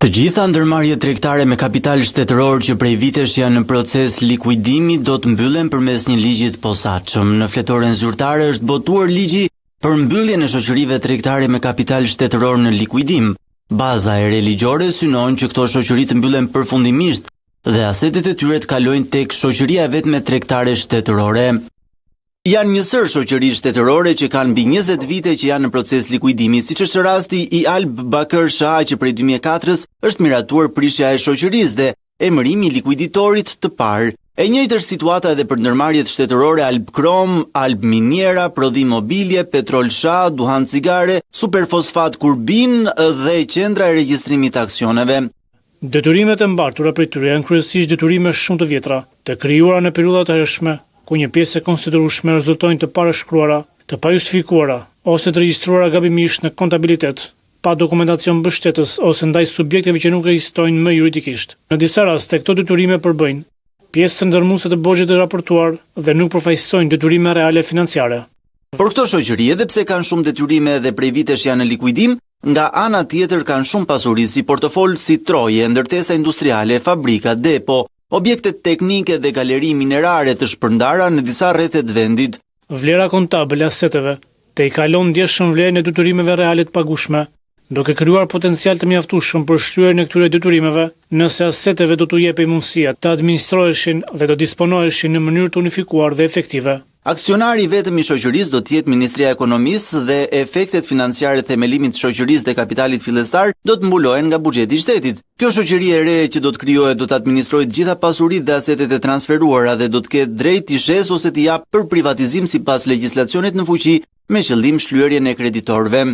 Të gjitha ndërmarrjet tregtare me kapital shtetëror që prej vitesh janë në proces likuidimi do të mbyllen përmes një ligji të posaçëm. Në fletoren zyrtare është botuar ligji për mbylljen e shoqërive tregtare me kapital shtetëror në likuidim. Baza e re ligjore synon që këto shoqëri të mbyllen përfundimisht dhe asetet e tyre të kalojnë tek shoqëria e vetme tregtare shtetërore. Janë njësër shoqëri shtetërore që kanë mbi 20 vite që janë në proces likuidimi, siç është rasti i Alb Bakër Shah që prej 2004 është miratuar prishja e shoqërisë dhe emërimi i likuiditorit të parë. E njëjtë është situata edhe për ndërmarrjet shtetërore Alb Krom, Alb Miniera, Prodhi Mobilje, Petrol Shah, Duhan Cigare, Superfosfat Kurbin dhe qendra e regjistrimit të aksioneve. Detyrimet e mbartura prej tyre janë kryesisht detyrime shumë të vjetra, të krijuara në periudhat e hershme, ku një pjesë e konsiderueshme rezultojnë të parashkruara, të pajustifikuara ose të regjistruara gabimisht në kontabilitet, pa dokumentacion mbështetës ose ndaj subjekteve që nuk ekzistojnë më juridikisht. Në disa raste këto detyrime përbëjnë pjesë ndërmuese të borxhit të raportuar dhe nuk përfaqësojnë detyrime reale financiare. Por këto shoqëri, edhe pse kanë shumë detyrime dhe prej vitesh janë në likuidim, nga ana tjetër kanë shumë pasuri si portofol si troje, ndërtesa industriale, fabrika, depo, objekte teknike dhe galeri minerare të shpërndara në disa rrethe të vendit. Vlera kontabële aseteve te i kalon ndjeshëm vlerën e detyrimeve reale të pagushme, duke krijuar potencial të mjaftueshëm për shlyerjen e këtyre detyrimeve, nëse aseteve do t'u jepej mundësia të administroheshin dhe të disponoheshin në mënyrë të unifikuar dhe efektive. Aksionari vetëm i shoqërisë do të jetë Ministria e Ekonomisë dhe efektet financiare të themelimit të shoqërisë dhe kapitalit fillestar do të mbulohen nga buxheti i shtetit. Kjo shoqëri e re që do të krijohet do të administrojë të gjitha pasuritë dhe asetet e transferuara dhe do të ketë drejt të shes ose të jap për privatizim sipas legjislacionit në fuqi me qëllim shlyerjen e kreditorëve.